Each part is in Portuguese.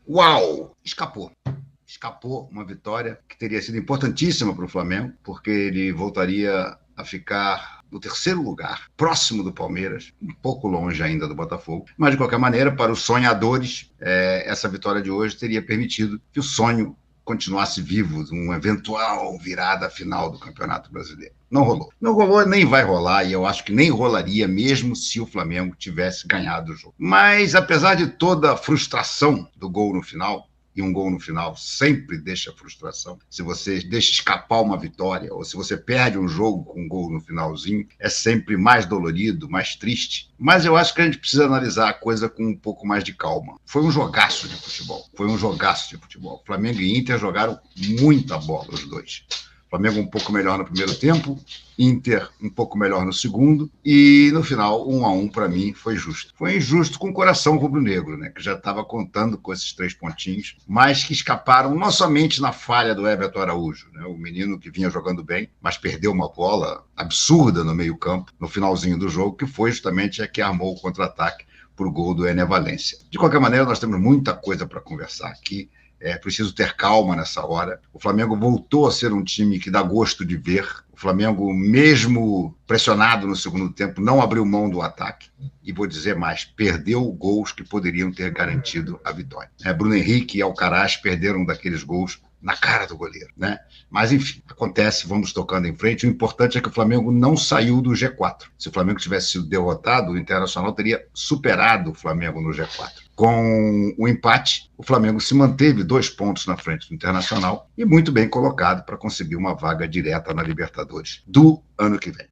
Uau! Escapou uma vitória que teria sido importantíssima para o Flamengo, porque ele voltaria a ficar no terceiro lugar, próximo do Palmeiras, um pouco longe ainda do Botafogo. Mas, de qualquer maneira, para os sonhadores, essa vitória de hoje teria permitido que o sonho continuasse vivo de uma eventual virada final do Campeonato Brasileiro. Não rolou. Não rolou, nem vai rolar, e eu acho que nem rolaria mesmo se o Flamengo tivesse ganhado o jogo. Mas, apesar de toda a frustração do gol no final, e um gol no final sempre deixa frustração. Se você deixa escapar uma vitória, ou se você perde um jogo com um gol no finalzinho, é sempre mais dolorido, mais triste. Mas eu acho que a gente precisa analisar a coisa com um pouco mais de calma. Foi um jogaço de futebol. Flamengo e Inter jogaram muita bola, os dois. Flamengo um pouco melhor no primeiro tempo, Inter um pouco melhor no segundo, e no final, 1-1 para mim foi justo. Foi injusto com o coração rubro-negro, né, que já estava contando com esses 3 pontinhos, mas que escaparam não somente na falha do Everton Araújo, né, o menino que vinha jogando bem, mas perdeu uma bola absurda no meio-campo, no finalzinho do jogo, que foi justamente a que armou o contra-ataque para o gol do Ené Valencia. De qualquer maneira, nós temos muita coisa para conversar aqui. É preciso ter calma nessa hora. O Flamengo voltou a ser um time que dá gosto de ver. O Flamengo, mesmo pressionado no segundo tempo, não abriu mão do ataque. E vou dizer mais, perdeu gols que poderiam ter garantido a vitória. Bruno Henrique e Alcaraz perderam daqueles gols na cara do goleiro, né? Mas, enfim, acontece, vamos tocando em frente. O importante é que o Flamengo não saiu do G4. Se o Flamengo tivesse sido derrotado, o Internacional teria superado o Flamengo no G4. Com o empate, o Flamengo se manteve 2 pontos na frente do Internacional e muito bem colocado para conseguir uma vaga direta na Libertadores do ano que vem.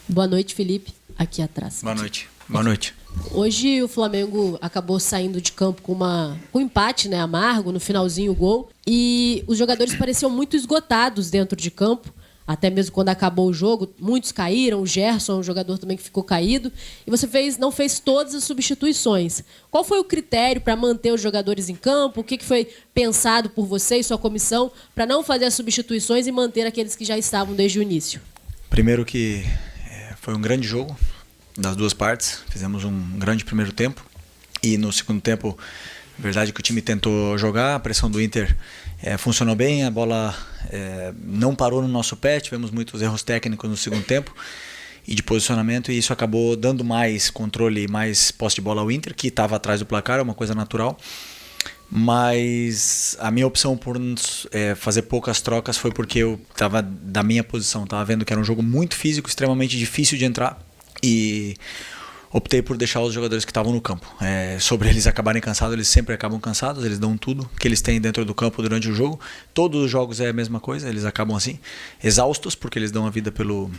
Boa noite, Felipe. Aqui atrás. Boa noite. Boa noite. Hoje o Flamengo acabou saindo de campo com um empate, né, amargo, no finalzinho o gol. E os jogadores pareciam muito esgotados dentro de campo. Até mesmo quando acabou o jogo, muitos caíram. O Gerson, um jogador também que ficou caído. E você não fez todas as substituições. Qual foi o critério para manter os jogadores em campo? O que foi pensado por você e sua comissão para não fazer as substituições e manter aqueles que já estavam desde o início? Primeiro que foi um grande jogo das duas partes. Fizemos um grande primeiro tempo. E no segundo tempo, a verdade é que o time tentou jogar. A pressão do Inter funcionou bem, a bola não parou no nosso pé, tivemos muitos erros técnicos no segundo tempo e de posicionamento, e isso acabou dando mais controle e mais posse de bola ao Inter, que estava atrás do placar, é uma coisa natural. Mas a minha opção por fazer poucas trocas foi porque eu estava da minha posição, estava vendo que era um jogo muito físico, extremamente difícil de entrar, e optei por deixar os jogadores que estavam no campo. Sobre eles acabarem cansados, eles sempre acabam cansados, eles dão tudo que eles têm dentro do campo durante o jogo. Todos os jogos é a mesma coisa, eles acabam assim, exaustos, porque eles dão a vida pelo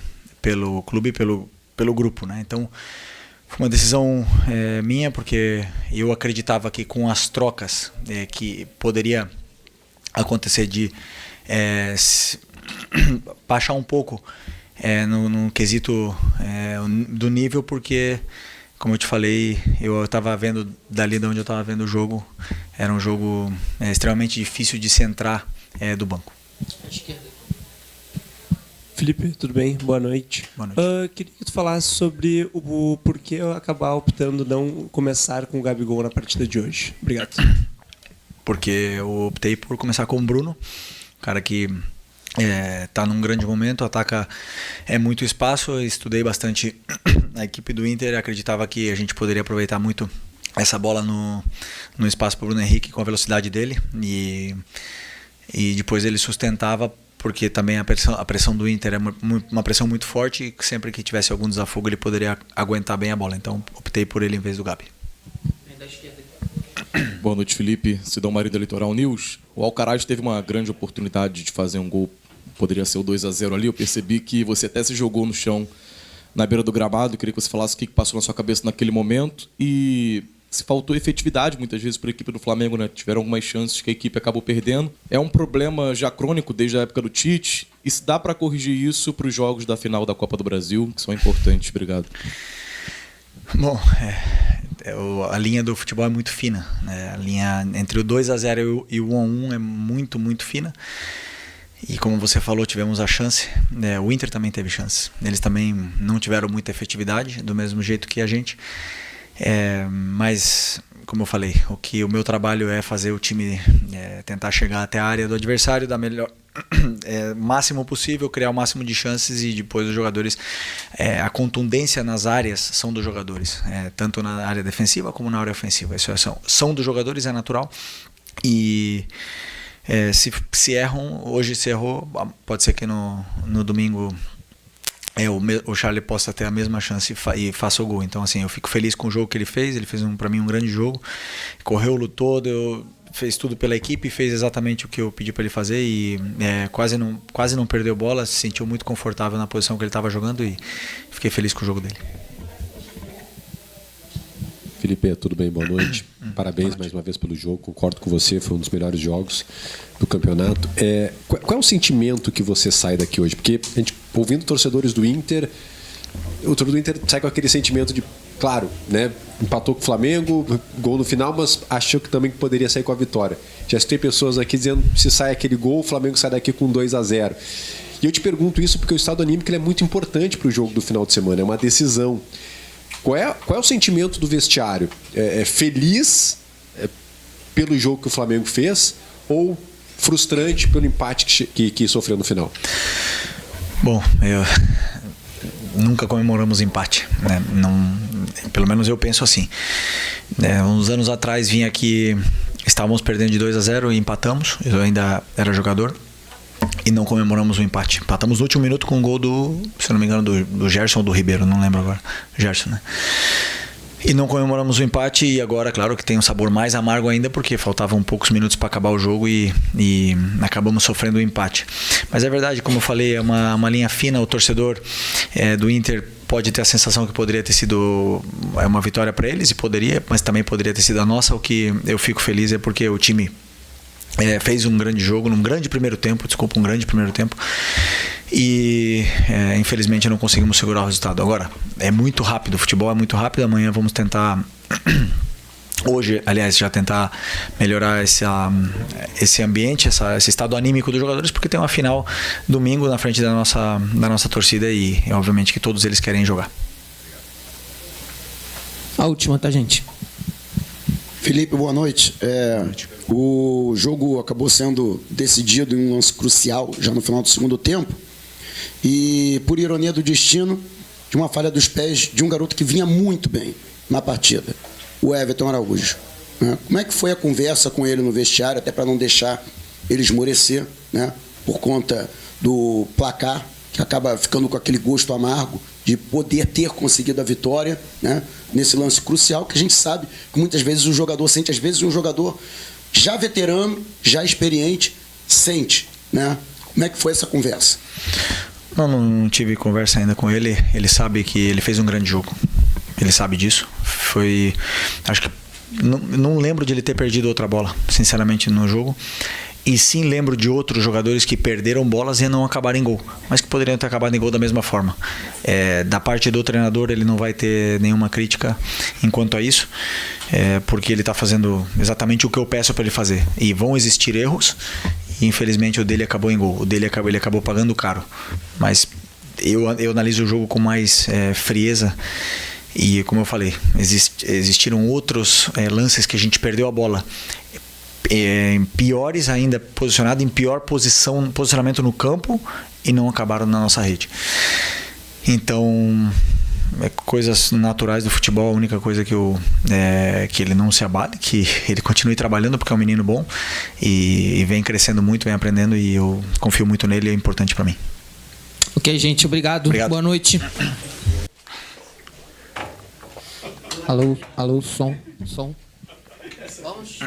clube e pelo grupo, né? Então, foi uma decisão minha, porque eu acreditava que com as trocas que poderia acontecer de baixar um pouco no quesito do nível, porque, como eu te falei, eu estava vendo dali de onde eu estava vendo o jogo, era um jogo extremamente difícil de se entrar do banco. Felipe, tudo bem? Boa noite. Boa noite. Queria que tu falasse sobre o porquê acabar optando não começar com o Gabigol na partida de hoje. Obrigado. Porque eu optei por começar com o Bruno, cara que está num grande momento, ataca muito espaço. Eu estudei bastante a equipe do Inter, acreditava que a gente poderia aproveitar muito essa bola no espaço para o Bruno Henrique com a velocidade dele, e depois ele sustentava, porque também a pressão do Inter é uma pressão muito forte, e sempre que tivesse algum desafogo ele poderia aguentar bem a bola, então optei por ele em vez do Gabi. Boa noite, Felipe. Sidão Mário da Litoral News. O Alcaraz teve uma grande oportunidade de fazer um gol, poderia ser o 2-0 ali. Eu percebi que você até se jogou no chão na beira do gramado. Eu queria que você falasse o que passou na sua cabeça naquele momento e se faltou efetividade muitas vezes para a equipe do Flamengo, né? Tiveram algumas chances que a equipe acabou perdendo. É um problema já crônico desde a época do Tite, e se dá para corrigir isso para os jogos da final da Copa do Brasil, que são importantes. Obrigado. Bom, a linha do futebol é muito fina, né? A linha entre o 2-0 e o 1-1 é muito, muito fina. E como você falou, tivemos a chance, o Inter também teve chance. Eles também não tiveram muita efetividade, do mesmo jeito que a gente. Mas, como eu falei, o meu trabalho é fazer o time tentar chegar até a área do adversário da melhor máximo possível, criar o máximo de chances e depois os jogadores, a contundência nas áreas são dos jogadores, tanto na área defensiva como na área ofensiva. Isso são dos jogadores, é natural. E se erram, hoje se errou, pode ser que no domingo o Charlie possa ter a mesma chance e faça o gol. Então, assim, eu fico feliz com o jogo que ele fez para mim um grande jogo, correu, lutou, fez tudo pela equipe, fez exatamente o que eu pedi para ele fazer e quase não perdeu bola, se sentiu muito confortável na posição que ele estava jogando e fiquei feliz com o jogo dele. Felipe, tudo bem? Boa noite. Parabéns mais uma vez pelo jogo, concordo com você, foi um dos melhores jogos do campeonato. Qual é o sentimento que você sai daqui hoje? Porque a gente, ouvindo torcedores do Inter, o torcedor do Inter sai com aquele sentimento de, claro, né, empatou com o Flamengo, gol no final, mas achou que também poderia sair com a vitória. Já tem pessoas aqui dizendo que se sai aquele gol, o Flamengo sai daqui com 2-0. E eu te pergunto isso porque o estado anímico ele é muito importante para o jogo do final de semana, é uma decisão. Qual é o sentimento do vestiário? Feliz pelo jogo que o Flamengo fez ou frustrante pelo empate que sofreu no final? Bom, nunca comemoramos empate, né? Não, pelo menos eu penso assim. Uns anos atrás vim aqui, estávamos perdendo de 2-0 e empatamos, eu ainda era jogador. E não comemoramos o empate. Empatamos no último minuto com um gol se não me engano, do Gerson ou do Ribeiro, não lembro agora. Gerson, né? E não comemoramos o empate e agora, claro, que tem um sabor mais amargo ainda porque faltavam poucos minutos para acabar o jogo e acabamos sofrendo o empate. Mas é verdade, como eu falei, é uma linha fina. O torcedor do Inter pode ter a sensação que poderia ter sido uma vitória para eles, e poderia, mas também poderia ter sido a nossa. O que eu fico feliz é porque o time fez um grande jogo, um grande primeiro tempo, e infelizmente não conseguimos segurar o resultado. Agora, é muito rápido, o futebol é muito rápido. Amanhã vamos tentar, hoje, aliás, já tentar melhorar esse ambiente, esse estado anímico dos jogadores, porque tem uma final domingo na frente da nossa torcida e obviamente que todos eles querem jogar. A última, tá, gente? Felipe, boa noite. O jogo acabou sendo decidido em um lance crucial, já no final do segundo tempo. E, por ironia do destino, de uma falha dos pés de um garoto que vinha muito bem na partida, o Everton Araújo. Como é que foi a conversa com ele no vestiário, até para não deixar ele esmorecer, né, por conta do placar, que acaba ficando com aquele gosto amargo de poder ter conseguido a vitória, né, nesse lance crucial, que a gente sabe que muitas vezes o jogador sente, às vezes um jogador já veterano, já experiente, sente, né? Como é que foi essa conversa? Não tive conversa ainda com ele. Ele sabe que ele fez um grande jogo. Ele sabe disso. Acho que não lembro de ele ter perdido outra bola, sinceramente, no jogo. E sim lembro de outros jogadores que perderam bolas e não acabaram em gol, mas que poderiam ter acabado em gol da mesma forma. Da parte do treinador, ele não vai ter nenhuma crítica enquanto a isso, porque ele está fazendo exatamente o que eu peço para ele fazer. E vão existir erros, e infelizmente o dele acabou em gol. Ele acabou pagando caro. Mas eu analiso o jogo com mais frieza. E como eu falei, existiram outros lances que a gente perdeu a bola, piores ainda, posicionado em pior posicionamento no campo, e não acabaram na nossa rede. Então, coisas naturais do futebol. A única coisa que ele não se abale, que ele continue trabalhando, porque é um menino bom e vem crescendo muito, vem aprendendo, e eu confio muito nele, é importante para mim. Ok, gente, obrigado. Boa noite. Alô, som. Vamos.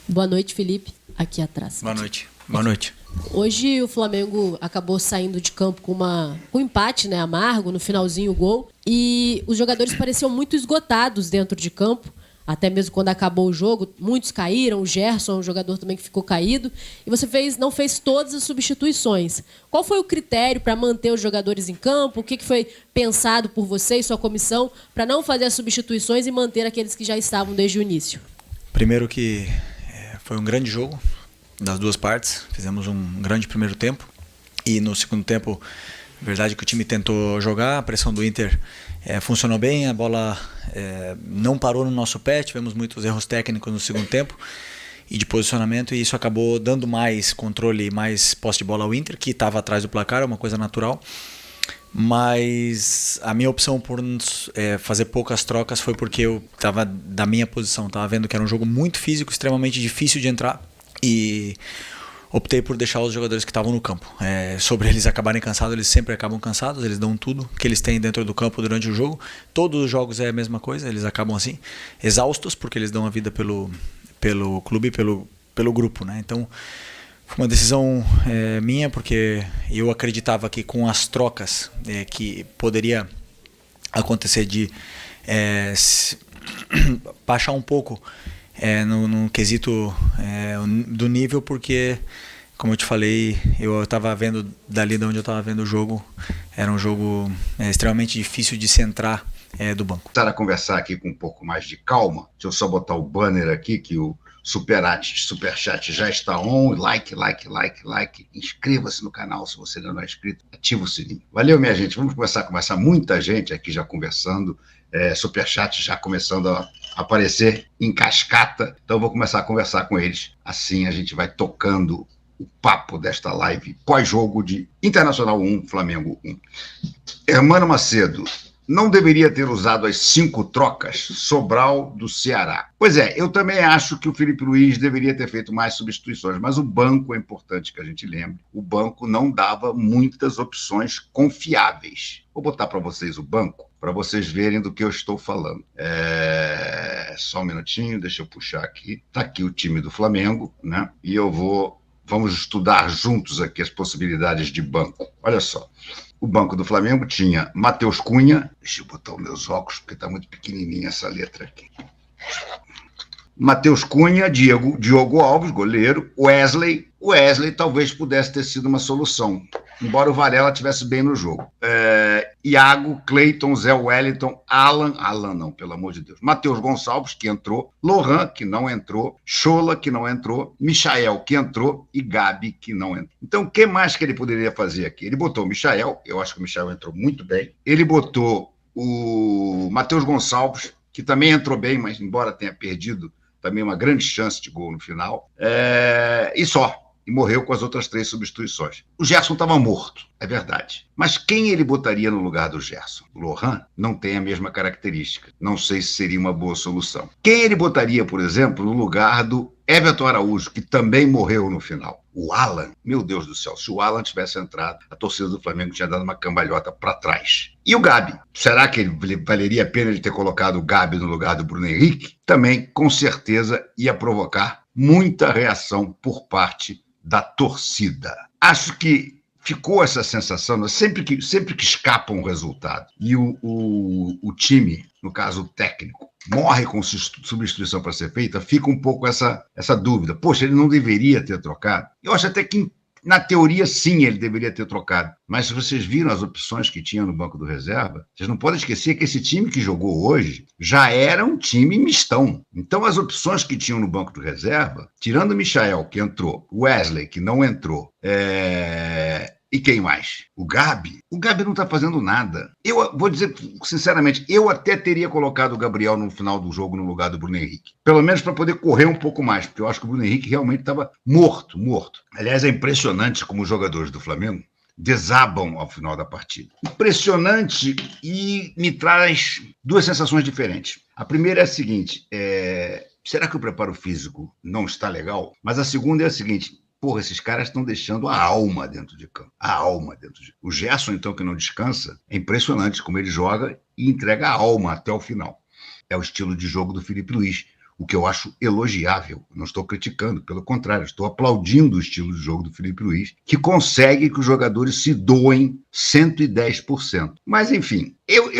Boa noite, Felipe. Aqui atrás. Boa noite. Hoje o Flamengo acabou saindo de campo com um empate, né, amargo, no finalzinho o gol. E os jogadores pareciam muito esgotados dentro de campo. Até mesmo quando acabou o jogo, muitos caíram. O Gerson, um jogador também que ficou caído. E você não fez todas as substituições. Qual foi o critério para manter os jogadores em campo? O que foi pensado por você e sua comissão para não fazer as substituições e manter aqueles que já estavam desde o início? Primeiro que foi um grande jogo das duas partes. Fizemos um grande primeiro tempo. E no segundo tempo, verdade que o time tentou jogar, a pressão do Inter funcionou bem, a bola não parou no nosso pé, tivemos muitos erros técnicos no segundo tempo e de posicionamento, e isso acabou dando mais controle, mais posse de bola ao Inter, que estava atrás do placar, é uma coisa natural. Mas a minha opção por fazer poucas trocas foi porque eu estava da minha posição, estava vendo que era um jogo muito físico, extremamente difícil de entrar, e optei por deixar os jogadores que estavam no campo. Sobre eles acabarem cansados, eles sempre acabam cansados, eles dão tudo que eles têm dentro do campo durante o jogo. Todos os jogos é a mesma coisa, eles acabam assim, exaustos, porque eles dão a vida pelo clube, pelo grupo, né? Então foi uma decisão minha, porque eu acreditava que com as trocas que poderia acontecer de baixar um pouco no quesito do nível, porque, como eu te falei, eu estava vendo dali de onde eu estava vendo o jogo, era um jogo extremamente difícil de se entrar do banco. Para conversar aqui com um pouco mais de calma, deixa eu só botar o banner aqui, que o Superchat já está on, like, inscreva-se no canal se você ainda não é inscrito, ativa o sininho. Valeu, minha gente, vamos começar muita gente aqui já conversando, Superchat já começando a aparecer em cascata, então eu vou começar a conversar com eles, assim a gente vai tocando o papo desta live pós-jogo de Internacional 1, Flamengo 1. Hermano Macedo, não deveria ter usado as 5 trocas, Sobral do Ceará. Pois eu também acho que o Filipe Luís deveria ter feito mais substituições, mas o banco, é importante que a gente lembre, o banco não dava muitas opções confiáveis. Vou botar para vocês o banco, para vocês verem do que eu estou falando. Só um minutinho, deixa eu puxar aqui. Está aqui o time do Flamengo, né? E vamos estudar juntos aqui as possibilidades de banco. Olha só. O banco do Flamengo tinha Matheus Cunha. Deixa eu botar os meus óculos, porque está muito pequenininha essa letra aqui. Matheus Cunha, Diogo Alves, goleiro, Wesley. Wesley talvez pudesse ter sido uma solução, embora o Varela estivesse bem no jogo. Iago, Cleiton, Zé Wellington, Alan não, pelo amor de Deus. Matheus Gonçalves, que entrou, Lohan, que não entrou, Chola, que não entrou, Michael, que entrou, e Gabi, que não entrou. Então, o que mais que ele poderia fazer aqui? Ele botou o Michael, eu acho que o Michael entrou muito bem. Ele botou o Matheus Gonçalves, que também entrou bem, mas embora tenha perdido também uma grande chance de gol no final. E só. E morreu com as outras 3 substituições. O Gerson estava morto, é verdade. Mas quem ele botaria no lugar do Gerson? O Lohan não tem a mesma característica. Não sei se seria uma boa solução. Quem ele botaria, por exemplo, no lugar do Everton Araújo, que também morreu no final? O Alan, meu Deus do céu, se o Alan tivesse entrado, a torcida do Flamengo tinha dado uma cambalhota para trás. E o Gabi? Será que valeria a pena ele ter colocado o Gabi no lugar do Bruno Henrique? Também, com certeza, ia provocar muita reação por parte da torcida. Acho que ficou essa sensação, sempre que escapa um resultado e o time, no caso o técnico, morre com substituição para ser feita, fica um pouco essa dúvida. Poxa, ele não deveria ter trocado? Eu acho até que, na teoria, sim, ele deveria ter trocado. Mas se vocês viram as opções que tinha no banco do reserva, vocês não podem esquecer que esse time que jogou hoje já era um time mistão. Então, as opções que tinham no banco do reserva, tirando o Michael, que entrou, o Wesley, que não entrou, e quem mais? O Gabi? O Gabi não está fazendo nada. Eu vou dizer, sinceramente, eu até teria colocado o Gabriel no final do jogo no lugar do Bruno Henrique. Pelo menos para poder correr um pouco mais, porque eu acho que o Bruno Henrique realmente estava morto. Aliás, é impressionante como os jogadores do Flamengo desabam ao final da partida. Impressionante, e me traz 2 sensações diferentes. A primeira é a seguinte, será que o preparo físico não está legal? Mas a segunda é a seguinte, porra, esses caras estão deixando a alma dentro de campo. O Gerson, então, que não descansa, é impressionante como ele joga e entrega a alma até o final. É o estilo de jogo do Filipe Luís, o que eu acho elogiável. Não estou criticando, pelo contrário, estou aplaudindo o estilo de jogo do Filipe Luís, que consegue que os jogadores se doem 110%. Mas, enfim, eu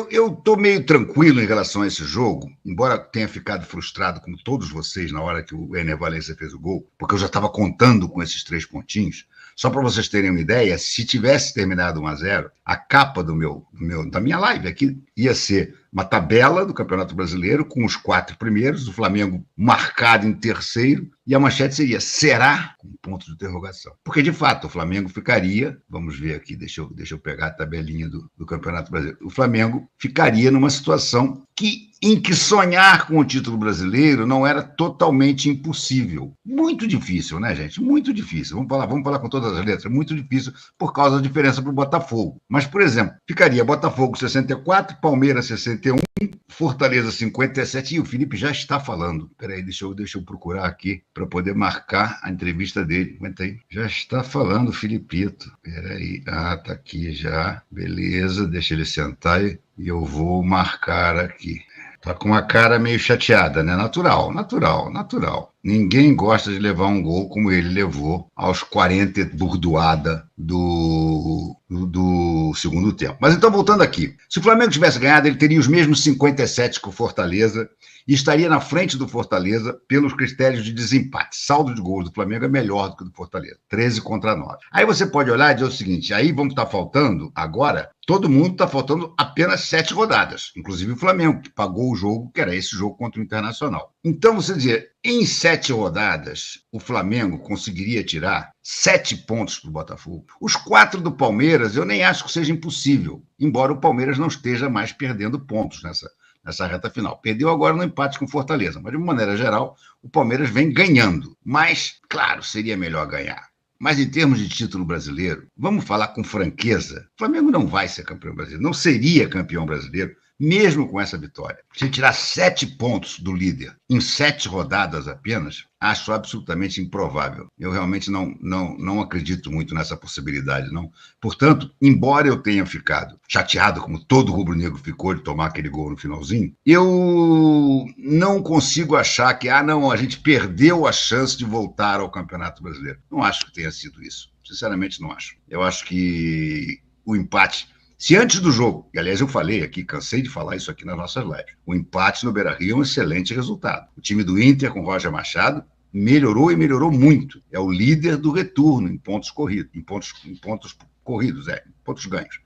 estou meio tranquilo em relação a esse jogo, embora tenha ficado frustrado, como todos vocês, na hora que o Ener Valencia fez o gol, porque eu já estava contando com esses 3 pontinhos. Só para vocês terem uma ideia, se tivesse terminado 1-0, a capa da minha live aqui ia ser uma tabela do Campeonato Brasileiro com os 4 primeiros, o Flamengo marcado em terceiro, e a manchete seria: será? Com ponto de interrogação. Porque, de fato, o Flamengo ficaria, vamos ver aqui, deixa eu pegar a tabelinha do Campeonato Brasileiro, o Flamengo ficaria numa situação em que sonhar com o título brasileiro não era totalmente impossível. Muito difícil, né, gente? Muito difícil. Vamos falar com todas as letras. Muito difícil por causa da diferença para o Botafogo. Mas, por exemplo, ficaria Botafogo 64, Palmeiras 61, Fortaleza 57, e o Felipe já está falando. Peraí, deixa eu procurar aqui para poder marcar a entrevista dele. Aguenta aí. Já está falando, Filipito. Peraí. Ah, tá aqui já. Beleza, deixa ele sentar e eu vou marcar aqui. Tá com uma cara meio chateada, né? Natural. Ninguém gosta de levar um gol como ele levou aos 40 e burdoada do segundo tempo. Mas então, voltando aqui. Se o Flamengo tivesse ganhado, ele teria os mesmos 57 que o Fortaleza e estaria na frente do Fortaleza pelos critérios de desempate. Saldo de gols do Flamengo é melhor do que o do Fortaleza. 13 contra 9. Aí você pode olhar e dizer o seguinte, aí vamos estar faltando agora, todo mundo está faltando apenas 7 rodadas, inclusive o Flamengo, que pagou o jogo, que era esse jogo contra o Internacional. Então, você dizer, em 7 rodadas, o Flamengo conseguiria tirar 7 pontos para o Botafogo. Os 4 do Palmeiras, eu nem acho que seja impossível, embora o Palmeiras não esteja mais perdendo pontos nessa reta final. Perdeu agora no empate com o Fortaleza, mas de uma maneira geral, o Palmeiras vem ganhando. Mas, claro, seria melhor ganhar. Mas em termos de título brasileiro, vamos falar com franqueza, o Flamengo não vai ser campeão brasileiro, não seria campeão brasileiro, mesmo com essa vitória. Se tirar 7 pontos do líder em 7 rodadas apenas, acho absolutamente improvável. Eu realmente não acredito muito nessa possibilidade, não. Portanto, embora eu tenha ficado chateado, como todo rubro-negro ficou de tomar aquele gol no finalzinho, eu não consigo achar que, a gente perdeu a chance de voltar ao Campeonato Brasileiro. Não acho que tenha sido isso. Sinceramente, não acho. Eu acho que o empate... Se antes do jogo, e aliás eu falei aqui, cansei de falar isso aqui nas nossas lives, o empate no Beira-Rio é um excelente resultado. O time do Inter com Roger Machado melhorou e melhorou muito. É o líder do retorno em pontos corridos, em pontos ganhos.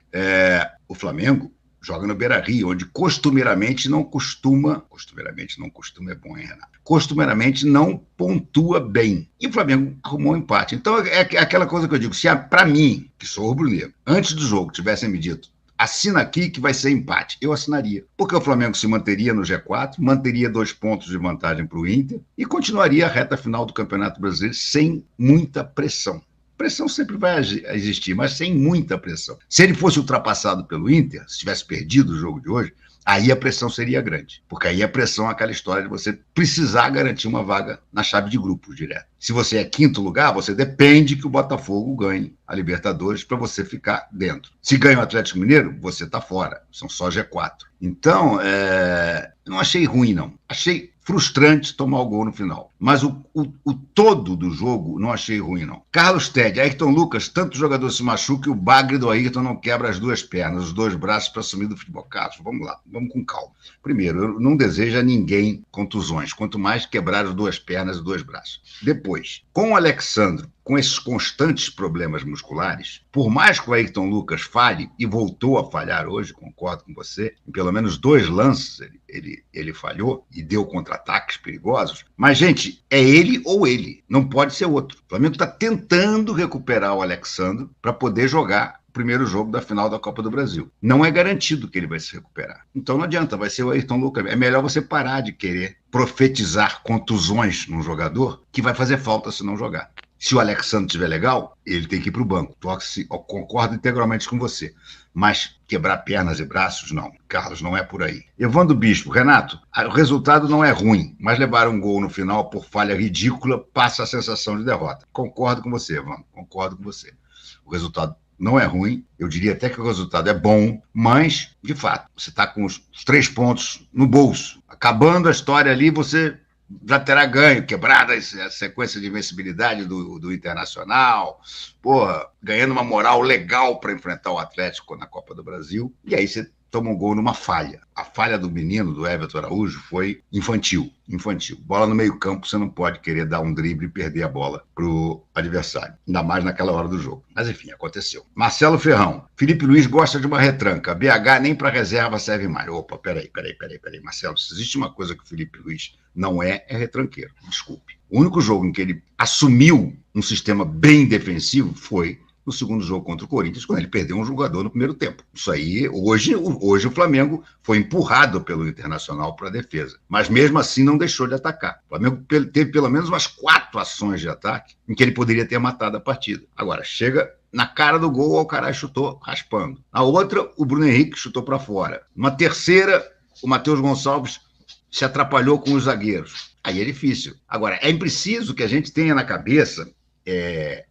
O Flamengo joga no Beira-Rio, onde costumeiramente não é bom, hein, Renato? Costumeiramente não pontua bem. E o Flamengo arrumou um empate. Então é aquela coisa que eu digo, se para mim, que sou rubro-negro, antes do jogo tivessem me dito, assina aqui que vai ser empate, eu assinaria. Porque o Flamengo se manteria no G4, manteria 2 pontos de vantagem para o Inter e continuaria a reta final do Campeonato Brasileiro sem muita pressão. Pressão sempre vai existir, mas sem muita pressão. Se ele fosse ultrapassado pelo Inter, se tivesse perdido o jogo de hoje, aí a pressão seria grande. Porque aí a pressão é aquela história de você precisar garantir uma vaga na chave de grupos direto. Se você é 5º lugar, você depende que o Botafogo ganhe a Libertadores para você ficar dentro. Se ganha o Atlético Mineiro, você está fora. São só G4. Então, não achei ruim, não. Achei frustrante tomar o gol no final. Mas o todo do jogo não achei ruim, não. Carlos Tede, Ayrton Lucas, tanto jogador se machuca que o bagre do Ayrton não quebra as 2 pernas, os 2 braços para assumir do futebol. Carlos, vamos lá, vamos com calma. Primeiro, eu não desejo a ninguém contusões, quanto mais quebrar as 2 pernas e 2 braços. Depois, com o Alexandro, com esses constantes problemas musculares, por mais que o Ayrton Lucas falhe, e voltou a falhar hoje, concordo com você, em pelo menos 2 lances ele falhou e deu contra-ataques perigosos, mas, gente, é ele ou ele, não pode ser outro. O Flamengo está tentando recuperar o Alexandro para poder jogar o primeiro jogo da final da Copa do Brasil. Não é garantido que ele vai se recuperar. Então não adianta, vai ser o Ayrton Lucas. É melhor você parar de querer profetizar contusões num jogador que vai fazer falta se não jogar. Se o Alexandre estiver legal, ele tem que ir para o banco. Eu concordo integralmente com você. Mas quebrar pernas e braços, não. Carlos, não é por aí. Evandro Bispo, Renato, o resultado não é ruim, mas levar um gol no final por falha ridícula passa a sensação de derrota. Concordo com você, Evandro, concordo com você. O resultado não é ruim, eu diria até que o resultado é bom, mas, de fato, você está com os 3 pontos no bolso. Acabando a história ali, você já terá ganho, quebrada a sequência de invencibilidade do Internacional, ganhando uma moral legal para enfrentar o Atlético na Copa do Brasil, e aí você toma um gol numa falha. A falha do menino, do Everton Araújo, foi infantil. Bola no meio-campo, você não pode querer dar um drible e perder a bola pro adversário. Ainda mais naquela hora do jogo. Mas enfim, aconteceu. Marcelo Ferrão. Felipe Luiz gosta de uma retranca. BH nem para reserva serve mais. Opa, peraí. Marcelo, se existe uma coisa que o Felipe Luiz não é retranqueiro. Desculpe. O único jogo em que ele assumiu um sistema bem defensivo foi no segundo jogo contra o Corinthians, quando ele perdeu um jogador no primeiro tempo. Isso aí, hoje o Flamengo foi empurrado pelo Internacional para a defesa, mas mesmo assim não deixou de atacar. O Flamengo teve pelo menos umas 4 ações de ataque em que ele poderia ter matado a partida. Agora, chega na cara do gol, o Alcaraz chutou raspando. Na outra, o Bruno Henrique chutou para fora. Numa terceira, o Matheus Gonçalves se atrapalhou com os zagueiros. Aí é difícil. Agora, é preciso que a gente tenha na cabeça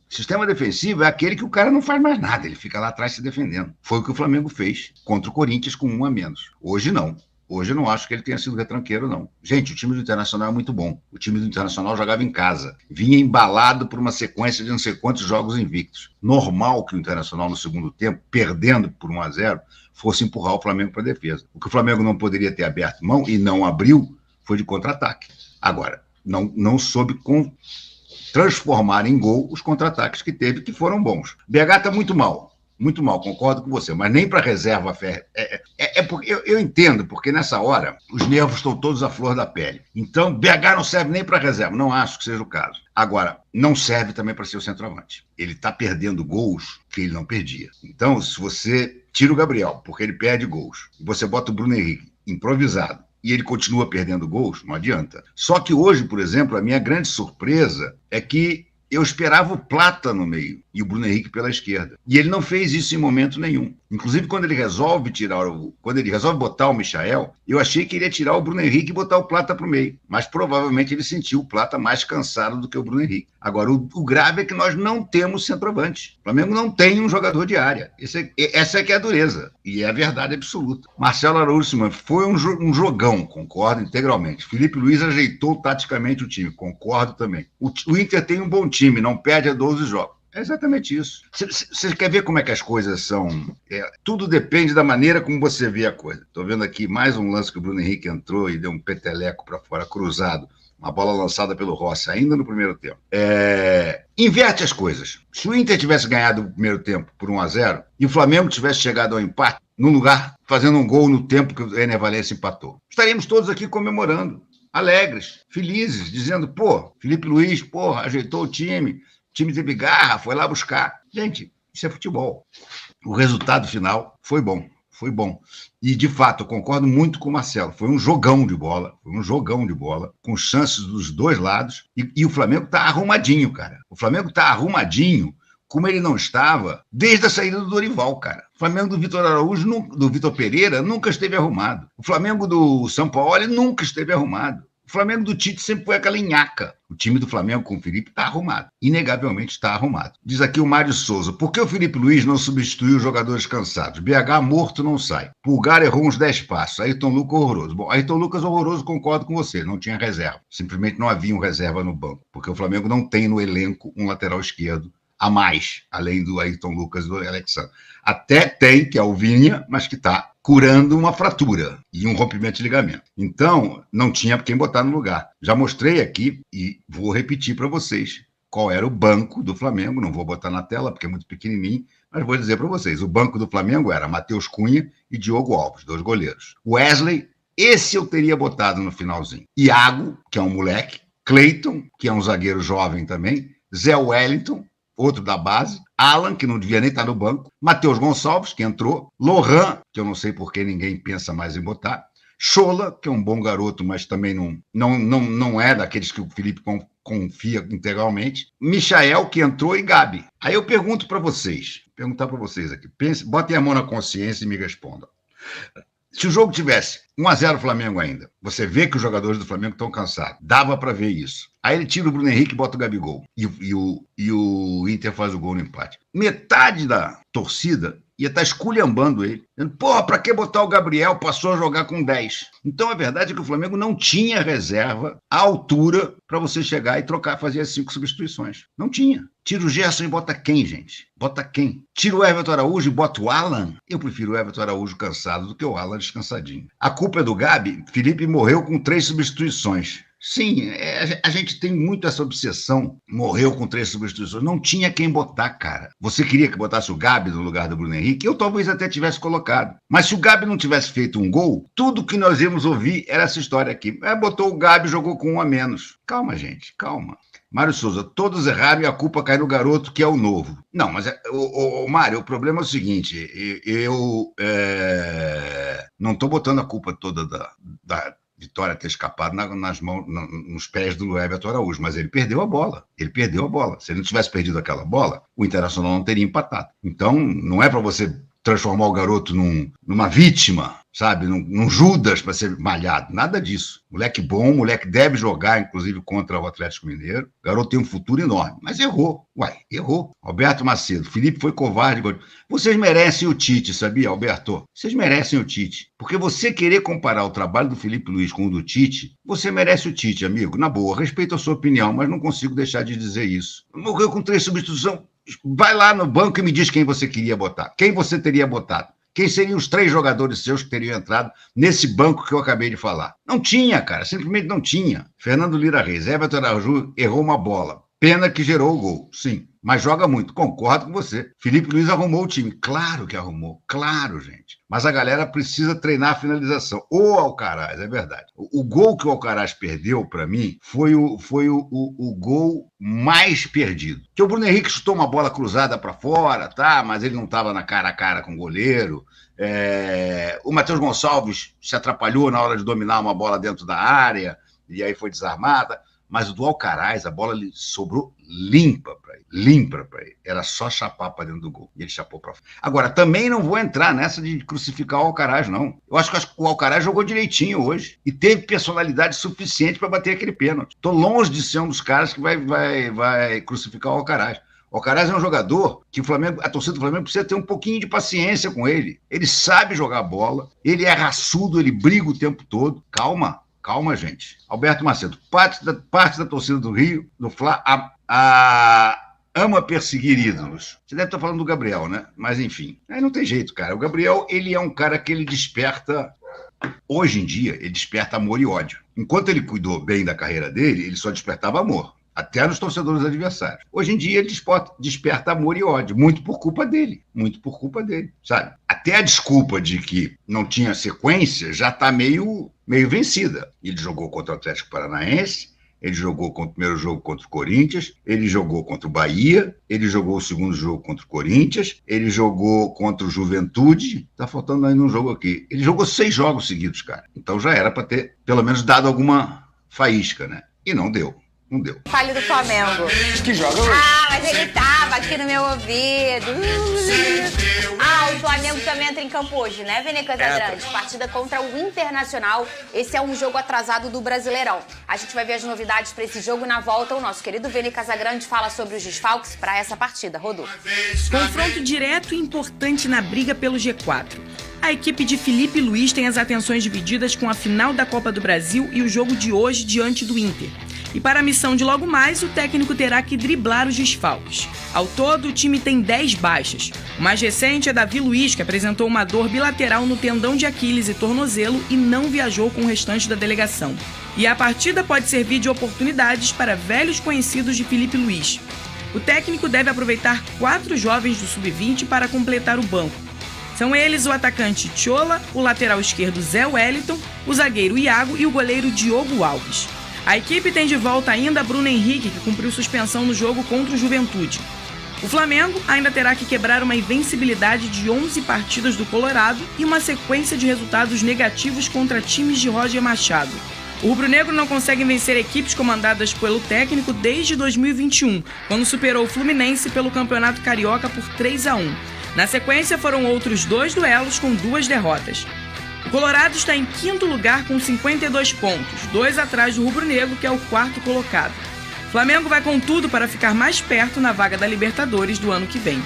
sistema defensivo é aquele que o cara não faz mais nada, ele fica lá atrás se defendendo. Foi o que o Flamengo fez contra o Corinthians com 1 a menos. Hoje não. Hoje eu não acho que ele tenha sido retranqueiro, não. Gente, o time do Internacional é muito bom. O time do Internacional jogava em casa. Vinha embalado por uma sequência de não sei quantos jogos invictos. Normal que o Internacional, no segundo tempo, perdendo por 1 a 0, fosse empurrar o Flamengo para a defesa. O que o Flamengo não poderia ter aberto mão e não abriu foi de contra-ataque. Agora, não soube transformar em gol os contra-ataques que teve, que foram bons. BH está muito mal, concordo com você, mas nem para reserva porque eu entendo, porque nessa hora os nervos estão todos à flor da pele. Então, BH não serve nem para reserva, não acho que seja o caso. Agora, não serve também para ser o centroavante. Ele está perdendo gols que ele não perdia. Então, se você tira o Gabriel, porque ele perde gols, e você bota o Bruno Henrique improvisado, e ele continua perdendo gols, não adianta. Só que hoje, por exemplo, a minha grande surpresa é que eu esperava o Plata no meio e o Bruno Henrique pela esquerda. E ele não fez isso em momento nenhum. Inclusive, quando ele resolve botar o Michael, eu achei que ele ia tirar o Bruno Henrique e botar o Plata para o meio. Mas provavelmente ele sentiu o Plata mais cansado do que o Bruno Henrique. Agora, o grave é que nós não temos centroavante. O Flamengo não tem um jogador de área. Essa é que é a dureza. E é a verdade absoluta. Marcelo Araújo foi um jogão, concordo integralmente. Felipe Luiz ajeitou taticamente o time, concordo também. O Inter tem um bom time, não perde a 12 jogos. É exatamente isso. Você quer ver como é que as coisas são? Tudo depende da maneira como você vê a coisa. Estou vendo aqui mais um lance que o Bruno Henrique entrou e deu um peteleco para fora, cruzado. Uma bola lançada pelo Rossi, ainda no primeiro tempo. Inverte as coisas. Se o Inter tivesse ganhado o primeiro tempo por 1 a 0 e o Flamengo tivesse chegado ao empate, no lugar, fazendo um gol no tempo que o Ener Valencia empatou, estaríamos todos aqui comemorando, alegres, felizes, dizendo, Felipe Luiz, ajeitou o time teve garra, foi lá buscar. Gente, isso é futebol. O resultado final foi bom. E, de fato, eu concordo muito com o Marcelo. Foi um jogão de bola, com chances dos dois lados. E o Flamengo está arrumadinho, cara. O Flamengo está arrumadinho como ele não estava desde a saída do Dorival, cara. O Flamengo do Vitor Araújo, do Vitor Pereira, nunca esteve arrumado. O Flamengo do Sampaoli nunca esteve arrumado. O Flamengo do Tite sempre foi aquela nhaca. O time do Flamengo com o Felipe está arrumado. Inegavelmente está arrumado. Diz aqui o Mário Souza. Por que o Felipe Luiz não substituiu os jogadores cansados? BH morto não sai. Pulgar errou uns 10 passos. Ayrton Lucas horroroso. Bom, Ayrton Lucas horroroso, concordo com você. Não tinha reserva. Simplesmente não havia um reserva no banco. Porque o Flamengo não tem no elenco um lateral esquerdo a mais, além do Ayrton Lucas e do Alexandre. Até tem, que é o Vinha, mas que está curando uma fratura e um rompimento de ligamento. Então, não tinha quem botar no lugar. Já mostrei aqui e vou repetir para vocês qual era o banco do Flamengo. Não vou botar na tela porque é muito pequenininho, mas vou dizer para vocês. O banco do Flamengo era Matheus Cunha e Diogo Alves, 2 goleiros. Wesley, esse eu teria botado no finalzinho. Iago, que é um moleque. Cleiton, que é um zagueiro jovem também. Zé Wellington, outro da base, Alan, que não devia nem estar no banco, Matheus Gonçalves, que entrou, Lohan, que eu não sei por que ninguém pensa mais em botar, Chola, que é um bom garoto, mas também não é daqueles que o Felipe confia integralmente, Michael, que entrou, e Gabi. Aí eu perguntar para vocês aqui, botem a mão na consciência e me respondam. Se o jogo tivesse 1 a 0 Flamengo ainda, você vê que os jogadores do Flamengo estão cansados. Dava para ver isso. Aí ele tira o Bruno Henrique e bota o Gabigol. E o Inter faz o gol no empate. Metade da torcida ia estar esculhambando ele. Porra, pra que botar o Gabriel? Passou a jogar com 10. Então, a verdade é que o Flamengo não tinha reserva à altura para você chegar e trocar, fazer as 5 substituições. Não tinha. Tira o Gerson e bota quem, gente? Bota quem? Tira o Everton Araújo e bota o Alan? Eu prefiro o Everton Araújo cansado do que o Alan descansadinho. A culpa é do Gabi. Felipe morreu com 3 substituições. Sim, a gente tem muito essa obsessão. Morreu com 3 substituições. Não tinha quem botar, cara. Você queria que botasse o Gabi no lugar do Bruno Henrique? Eu talvez até tivesse colocado. Mas se o Gabi não tivesse feito um gol, tudo que nós íamos ouvir era essa história aqui. Botou o Gabi e jogou com 1 a menos. Calma, gente, calma. Mário Souza, todos erraram e a culpa cai no garoto que é o novo. Não, mas, Mário, o problema é o seguinte, eu não estou botando a culpa toda da Vitória ter escapado nas mãos, nos pés do Everton Araújo, mas ele perdeu a bola. Se ele não tivesse perdido aquela bola, o Internacional não teria empatado. Então, não é para você transformar o garoto numa vítima, sabe? Num Judas para ser malhado. Nada disso. Moleque bom, moleque deve jogar, inclusive, contra o Atlético Mineiro. O garoto tem um futuro enorme, mas errou. Errou. Alberto Macedo, Felipe foi covarde. Vocês merecem o Tite, sabia, Alberto? Vocês merecem o Tite. Porque você querer comparar o trabalho do Felipe Luiz com o do Tite, você merece o Tite, amigo. Na boa, respeito a sua opinião, mas não consigo deixar de dizer isso. Morreu com 3 substituições. Vai lá no banco e me diz quem você queria botar. Quem você teria botado? Quem seriam os 3 jogadores seus que teriam entrado nesse banco que eu acabei de falar? Não tinha, cara. Simplesmente não tinha. Fernando Lira Reis. Everton Araújo errou uma bola. Pena que gerou o gol. Sim. Mas joga muito. Concordo com você. Felipe Luiz arrumou o time. Claro que arrumou. Claro, gente. Mas a galera precisa treinar a finalização. O Alcaraz, é verdade. O gol que o Alcaraz perdeu, para mim, foi o gol mais perdido. Que o Bruno Henrique chutou uma bola cruzada para fora, tá? Mas ele não estava na cara a cara com o goleiro. O Matheus Gonçalves se atrapalhou na hora de dominar uma bola dentro da área e aí foi desarmada. Mas o do Alcaraz, a bola sobrou limpa para ele. Era só chapar para dentro do gol. E ele chapou para fora. Agora, também não vou entrar nessa de crucificar o Alcaraz, não. Eu acho que o Alcaraz jogou direitinho hoje. E teve personalidade suficiente para bater aquele pênalti. Estou longe de ser um dos caras que vai crucificar o Alcaraz. O Alcaraz é um jogador que a torcida do Flamengo precisa ter um pouquinho de paciência com ele. Ele sabe jogar bola, ele é raçudo, ele briga o tempo todo. Calma, gente. Alberto Macedo, parte da torcida do Rio, do Fla, ama perseguir ídolos. Você deve estar falando do Gabriel, né? Mas, enfim, aí não tem jeito, cara. O Gabriel, ele é um cara que ele desperta... Hoje em dia, ele desperta amor e ódio. Enquanto ele cuidou bem da carreira dele, ele só despertava amor. Até nos torcedores adversários. Hoje em dia, ele desperta amor e ódio. Muito por culpa dele, sabe? Até a desculpa de que não tinha sequência já está meio vencida. Ele jogou contra o Atlético Paranaense, ele jogou o primeiro jogo contra o Corinthians, ele jogou contra o Bahia, ele jogou o segundo jogo contra o Corinthians, ele jogou contra o Juventude, tá faltando ainda um jogo aqui. Ele jogou 6 jogos seguidos, cara. Então já era para ter, pelo menos, dado alguma faísca, né? E não deu. Fale do Flamengo. Que joga hoje? Mas ele tava aqui no meu ouvido. O Flamengo também entra em campo hoje, né, Vene Casagrande? Partida contra o Internacional. Esse é um jogo atrasado do Brasileirão. A gente vai ver as novidades para esse jogo na volta. O nosso querido Vene Casagrande fala sobre os desfalques para essa partida. Rodou. Confronto direto e importante na briga pelo G4. A equipe de Felipe Luiz tem as atenções divididas com a final da Copa do Brasil e o jogo de hoje diante do Inter. E para a missão de logo mais, o técnico terá que driblar os desfalques. Ao todo, o time tem 10 baixas. O mais recente é Davi Luiz, que apresentou uma dor bilateral no tendão de Aquiles e tornozelo e não viajou com o restante da delegação. E a partida pode servir de oportunidades para velhos conhecidos de Felipe Luiz. O técnico deve aproveitar 4 jovens do Sub-20 para completar o banco. São eles o atacante Tchola, o lateral esquerdo Zé Wellington, o zagueiro Iago e o goleiro Diogo Alves. A equipe tem de volta ainda Bruno Henrique, que cumpriu suspensão no jogo contra o Juventude. O Flamengo ainda terá que quebrar uma invencibilidade de 11 partidas do Colorado e uma sequência de resultados negativos contra times de Roger Machado. O rubro-negro não consegue vencer equipes comandadas pelo técnico desde 2021, quando superou o Fluminense pelo Campeonato Carioca por 3-1. Na sequência foram outros 2 duelos com 2 derrotas. O Colorado está em 5º lugar com 52 pontos, 2 atrás do rubro-negro, que é o 4º colocado. O Flamengo vai com tudo para ficar mais perto na vaga da Libertadores do ano que vem.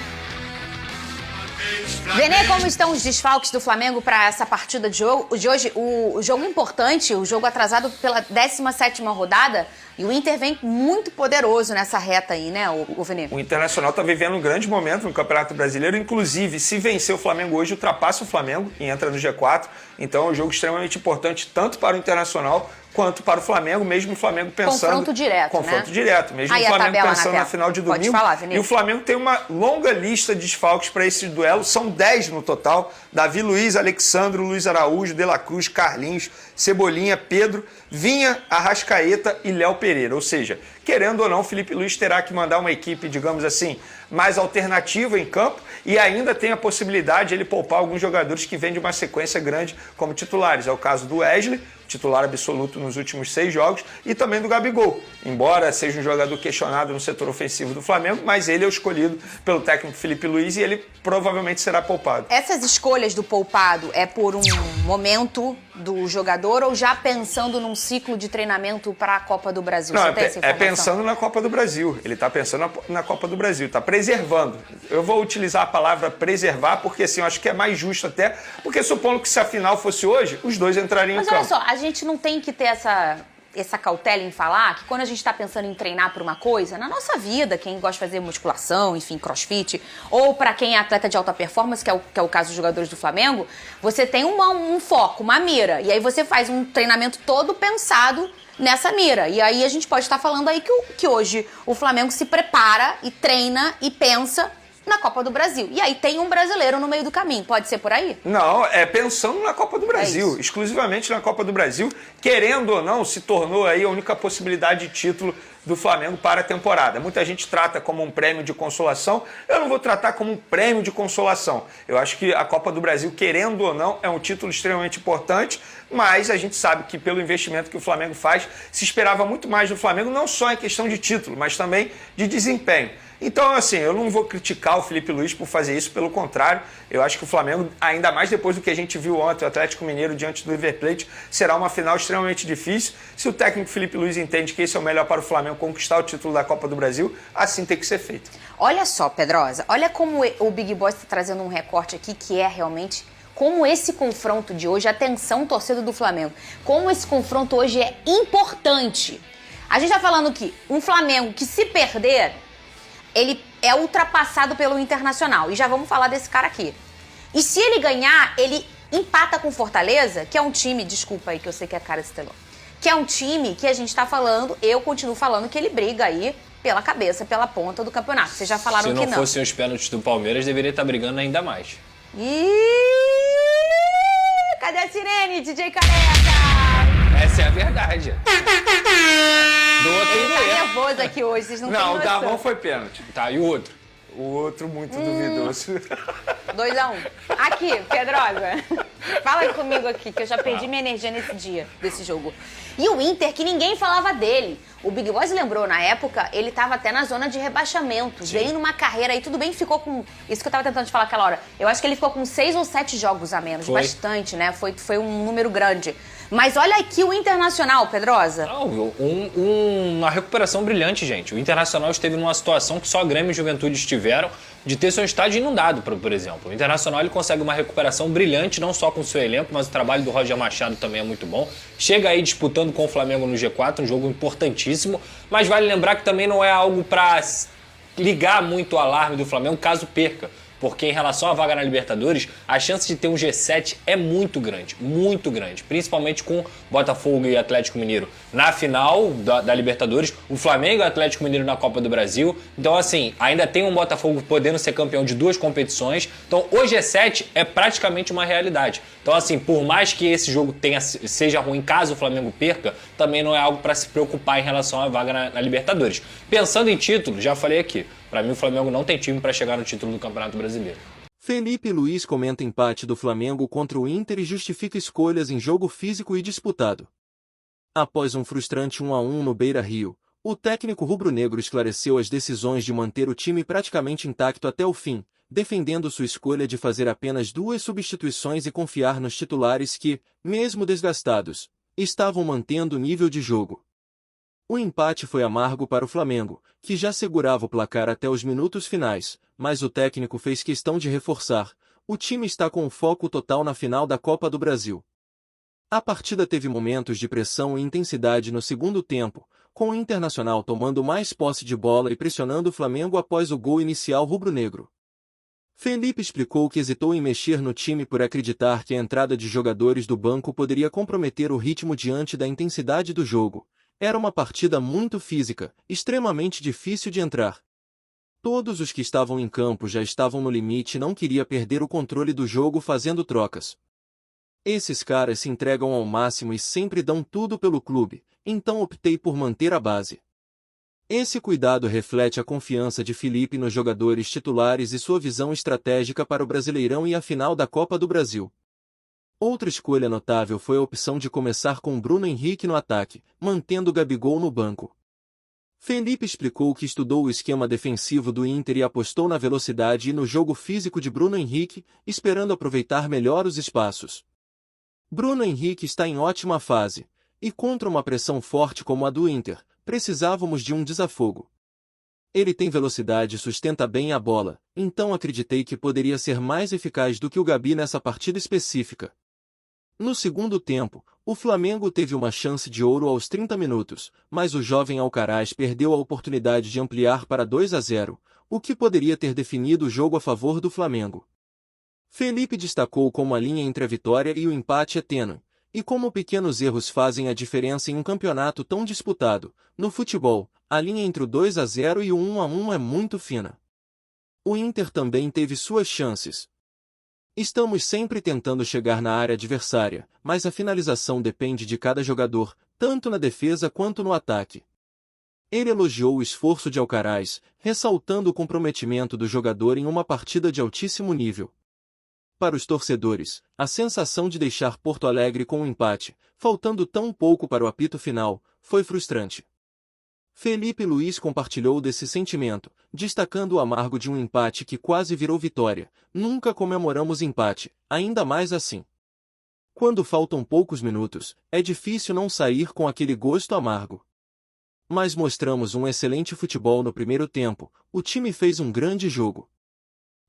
Vene, como estão os desfalques do Flamengo para essa partida de hoje? O jogo importante, o jogo atrasado pela 17ª rodada, e o Inter vem muito poderoso nessa reta aí, né, o Vene? O Internacional está vivendo um grande momento no Campeonato Brasileiro, inclusive, se vencer o Flamengo hoje, ultrapassa o Flamengo e entra no G4. Então é um jogo extremamente importante, tanto para o Internacional quanto para o Flamengo, mesmo o Flamengo pensando... Confronto direto, Confronto direto, mesmo aí o Flamengo pensando na final de domingo. Pode falar, Vinícius. E o Flamengo tem uma longa lista de desfalques para esse duelo, são 10 no total. Davi Luiz, Alexandro, Luiz Araújo, De La Cruz, Carlinhos, Cebolinha, Pedro, Vinha, Arrascaeta e Léo Pereira. Ou seja, querendo ou não, Felipe Luiz terá que mandar uma equipe, digamos assim, mais alternativa em campo, e ainda tem a possibilidade de ele poupar alguns jogadores que vêm de uma sequência grande como titulares. É o caso do Wesley, titular absoluto nos últimos 6 jogos, e também do Gabigol. Embora seja um jogador questionado no setor ofensivo do Flamengo, mas ele é o escolhido pelo técnico Felipe Luiz e ele provavelmente será poupado. Essas escolhas do poupado é por um momento do jogador ou já pensando num ciclo de treinamento para a Copa do Brasil? Não, você tem essa informação? É pensando na Copa do Brasil. Ele está pensando na Copa do Brasil, está preservando. Eu vou utilizar a palavra preservar porque assim, eu acho que é mais justo até, porque supondo que se a final fosse hoje, os dois entrariam em campo. Mas olha só, a gente não tem que ter essa cautela em falar que quando a gente está pensando em treinar para uma coisa, na nossa vida, quem gosta de fazer musculação, enfim, crossfit, ou para quem é atleta de alta performance, que é o caso dos jogadores do Flamengo, você tem um foco, uma mira, e aí você faz um treinamento todo pensado nessa mira. E aí a gente pode estar falando aí que hoje o Flamengo se prepara e treina e pensa na Copa do Brasil. E aí tem um brasileiro no meio do caminho. Pode ser por aí? Não, é pensando na Copa do Brasil, exclusivamente na Copa do Brasil. Querendo ou não, se tornou aí a única possibilidade de título do Flamengo para a temporada. Muita gente trata como um prêmio de consolação. Eu não vou tratar como um prêmio de consolação. Eu acho que a Copa do Brasil, querendo ou não, é um título extremamente importante, mas a gente sabe que pelo investimento que o Flamengo faz, se esperava muito mais do Flamengo, não só em questão de título, mas também de desempenho. Então, assim, eu não vou criticar o Felipe Luiz por fazer isso, pelo contrário, eu acho que o Flamengo, ainda mais depois do que a gente viu ontem, o Atlético Mineiro diante do River Plate, será uma final extremamente difícil. Se o técnico Felipe Luiz entende que esse é o melhor para o Flamengo conquistar o título da Copa do Brasil, assim tem que ser feito. Olha só, Pedrosa, olha como o Big Boss está trazendo um recorte aqui que é realmente como esse confronto de hoje, atenção, torcida do Flamengo, como esse confronto hoje é importante. A gente está falando que um Flamengo que se perder, ele é ultrapassado pelo Internacional. E já vamos falar desse cara aqui. E se ele ganhar, ele empata com Fortaleza, que é um time, desculpa aí que eu sei que é a cara desse telão, que é um time que a gente tá falando, eu continuo falando que ele briga aí pela cabeça, pela ponta do campeonato. Vocês já falaram que não. Se não fossem os pênaltis do Palmeiras, deveria estar brigando ainda mais. Cadê a sirene, DJ Careca? Essa é a verdade. Ele tá nervoso aqui hoje, vocês não têm noção. Não, o Davão foi pênalti. Tá, e o outro? O outro muito duvidoso. 2-1. Aqui, Pedrosa. Fala comigo aqui, que eu já perdi minha energia nesse dia, desse jogo. E o Inter, que ninguém falava dele. O Big Boss lembrou, na época, ele estava até na zona de rebaixamento. Sim. Veio numa carreira aí, tudo bem, ficou com... Isso que eu estava tentando te falar aquela hora. Eu acho que ele ficou com 6 ou 7 jogos a menos. Foi. Bastante, né? Foi um número grande. Mas olha aqui o Internacional, Pedrosa. Uma recuperação brilhante, gente. O Internacional esteve numa situação que só Grêmio e Juventude estiveram, de ter seu estádio inundado, por exemplo. O Internacional ele consegue uma recuperação brilhante, não só com o seu elenco, mas o trabalho do Roger Machado também é muito bom. Chega aí disputando com o Flamengo no G4, um jogo importantíssimo, mas vale lembrar que também não é algo para ligar muito o alarme do Flamengo caso perca. Porque em relação à vaga na Libertadores, a chance de ter um G7 é muito grande, principalmente com Botafogo e Atlético Mineiro na final da Libertadores, o Flamengo e o Atlético Mineiro na Copa do Brasil. Então, assim, ainda tem um Botafogo podendo ser campeão de 2 competições. Então, o G7 é praticamente uma realidade. Então, assim, por mais que esse jogo seja ruim caso o Flamengo perca, também não é algo para se preocupar em relação à vaga na Libertadores. Pensando em título, já falei aqui, para mim o Flamengo não tem time para chegar no título do Campeonato Brasileiro. Felipe Luiz comenta empate do Flamengo contra o Inter e justifica escolhas em jogo físico e disputado. Após um frustrante 1-1 no Beira-Rio, o técnico rubro-negro esclareceu as decisões de manter o time praticamente intacto até o fim, defendendo sua escolha de fazer apenas 2 substituições e confiar nos titulares que, mesmo desgastados, estavam mantendo o nível de jogo. O empate foi amargo para o Flamengo, que já segurava o placar até os minutos finais, mas o técnico fez questão de reforçar. O time está com foco total na final da Copa do Brasil. A partida teve momentos de pressão e intensidade no segundo tempo, com o Internacional tomando mais posse de bola e pressionando o Flamengo após o gol inicial rubro-negro. Felipe explicou que hesitou em mexer no time por acreditar que a entrada de jogadores do banco poderia comprometer o ritmo diante da intensidade do jogo. Era uma partida muito física, extremamente difícil de entrar. Todos os que estavam em campo já estavam no limite e não queria perder o controle do jogo fazendo trocas. Esses caras se entregam ao máximo e sempre dão tudo pelo clube, então optei por manter a base. Esse cuidado reflete a confiança de Felipe nos jogadores titulares e sua visão estratégica para o Brasileirão e a final da Copa do Brasil. Outra escolha notável foi a opção de começar com Bruno Henrique no ataque, mantendo Gabigol no banco. Felipe explicou que estudou o esquema defensivo do Inter e apostou na velocidade e no jogo físico de Bruno Henrique, esperando aproveitar melhor os espaços. Bruno Henrique está em ótima fase, e contra uma pressão forte como a do Inter, precisávamos de um desafogo. Ele tem velocidade e sustenta bem a bola, então acreditei que poderia ser mais eficaz do que o Gabi nessa partida específica. No segundo tempo, o Flamengo teve uma chance de ouro aos 30 minutos, mas o jovem Alcaraz perdeu a oportunidade de ampliar para 2-0, o que poderia ter definido o jogo a favor do Flamengo. Felipe destacou como a linha entre a vitória e o empate é tênue, e como pequenos erros fazem a diferença em um campeonato tão disputado. No futebol, a linha entre o 2-0 e o 1-1 é muito fina. O Inter também teve suas chances. Estamos sempre tentando chegar na área adversária, mas a finalização depende de cada jogador, tanto na defesa quanto no ataque. Ele elogiou o esforço de Alcaraz, ressaltando o comprometimento do jogador em uma partida de altíssimo nível. Para os torcedores, a sensação de deixar Porto Alegre com um empate, faltando tão pouco para o apito final, foi frustrante. Felipe Luiz compartilhou desse sentimento, destacando o amargo de um empate que quase virou vitória. Nunca comemoramos empate, ainda mais assim. Quando faltam poucos minutos, é difícil não sair com aquele gosto amargo. Mas mostramos um excelente futebol no primeiro tempo, o time fez um grande jogo.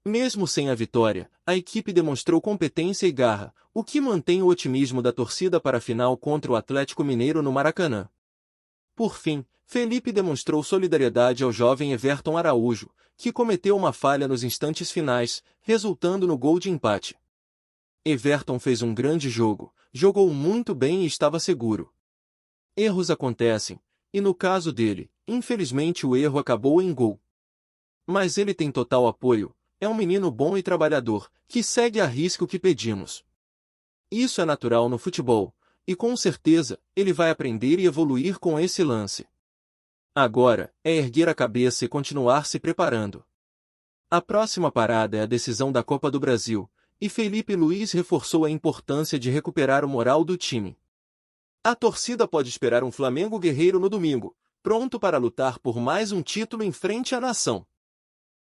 Mesmo sem a vitória, a equipe demonstrou competência e garra, o que mantém o otimismo da torcida para a final contra o Atlético Mineiro no Maracanã. Por fim, Felipe demonstrou solidariedade ao jovem Everton Araújo, que cometeu uma falha nos instantes finais, resultando no gol de empate. Everton fez um grande jogo, jogou muito bem e estava seguro. Erros acontecem, e no caso dele, infelizmente o erro acabou em gol. Mas ele tem total apoio. É um menino bom e trabalhador, que segue a risca o que pedimos. Isso é natural no futebol, e com certeza, ele vai aprender e evoluir com esse lance. Agora, é erguer a cabeça e continuar se preparando. A próxima parada é a decisão da Copa do Brasil, e Felipe Luiz reforçou a importância de recuperar o moral do time. A torcida pode esperar um Flamengo guerreiro no domingo, pronto para lutar por mais um título em frente à nação.